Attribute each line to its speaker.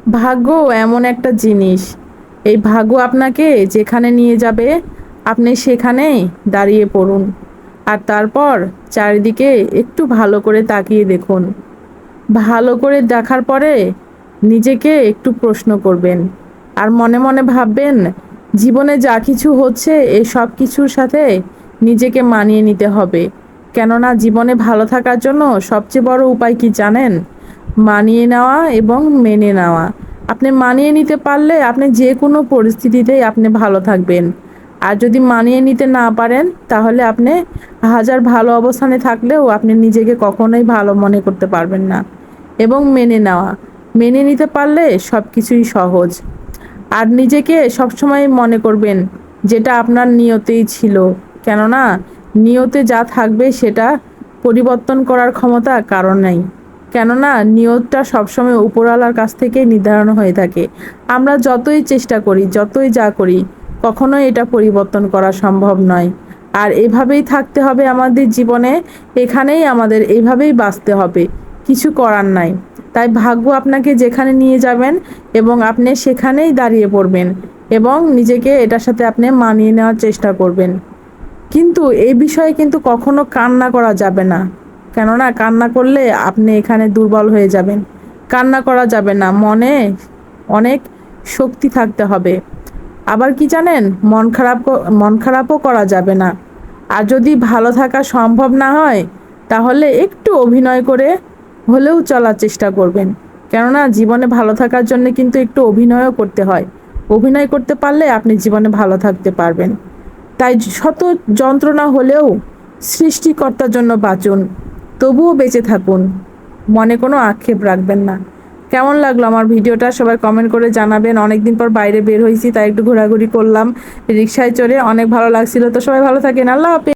Speaker 1: ভাগ্য এমন একটা জিনিস, এই ভাগ্য আপনাকে যেখানে নিয়ে যাবে আপনি সেখানেই দাঁড়িয়ে পড়ুন। আর তারপর চারিদিকে একটু ভালো করে তাকিয়ে দেখুন। ভালো করে দেখার পরে নিজেকে একটু প্রশ্ন করবেন আর মনে মনে ভাববেন, জীবনে যা কিছু হচ্ছে এই সব কিছুর সাথে নিজেকে মানিয়ে নিতে হবে। কেননা জীবনে ভালো থাকার জন্য সবচেয়ে বড় উপায় কি জানেন? মানিয়ে নেওয়া এবং মেনে নেওয়া। আপনি মানিয়ে নিতে পারলে আপনি যে কোনো পরিস্থিতিতেই আপনি ভালো থাকবেন। আর যদি মানিয়ে নিতে না পারেন তাহলে আপনি হাজার ভালো অবস্থানে থাকলেও আপনি নিজেকে কখনোই ভালো মনে করতে পারবেন না। এবং মেনে নেওয়া, মেনে নিতে পারলে সব কিছুই সহজ। আর নিজেকে সবসময় মনে করবেন যেটা আপনার নিয়তেই ছিল। কেননা নিয়তে যা থাকবে সেটা পরিবর্তন করার ক্ষমতা কারণ নাই। কেননা নিয়তটা সবসময় উপরওয়ালার কাছ থেকেই নির্ধারণ হয়ে থাকে। আমরা যতই চেষ্টা করি, যতই যা করি, কখনোই এটা পরিবর্তন করা সম্ভব নয়। আর এভাবেই থাকতে হবে আমাদের জীবনে, এখানেই আমাদের এভাবেই বাঁচতে হবে, কিছু করার নাই। তাই ভাগ্য আপনাকে যেখানে নিয়ে যাবেন এবং আপনি সেখানেই দাঁড়িয়ে পড়বেন এবং নিজেকে এটার সাথে আপনি মানিয়ে নেওয়ার চেষ্টা করবেন। কিন্তু এই বিষয়ে কিন্তু কখনো কান্না করা যাবে না। কেননা কান্না করলে আপনি এখানে দুর্বল হয়ে যাবেন। কান্না করা যাবে না, মনে অনেক শক্তি থাকতে হবে। আবার কি জানেন, মন খারাপও করা যাবে না। আর যদি ভালো থাকা সম্ভব না হয় তাহলে একটু অভিনয় করে হলেও চলার চেষ্টা করবেন। কেননা জীবনে ভালো থাকার জন্য কিন্তু একটু অভিনয়ও করতে হয়। অভিনয় করতে পারলে আপনি জীবনে ভালো থাকতে পারবেন। তাই শত যন্ত্রণা হলেও সৃষ্টিকর্তার জন্য বাঁচুন, তবুও বেঁচে থাকুন, মনে কোনো আক্ষেপ রাখবেন না। কেমন লাগলো আমার ভিডিওটা সবাই কমেন্ট করে জানাবেন। অনেকদিন পর বাইরে বের হয়েছি তাই একটু ঘোরাঘুরি করলাম রিক্সায় চড়ে, অনেক ভালো লাগছিল। তো সবাই ভালো থাকেন, আল্লাহ হাফেজ।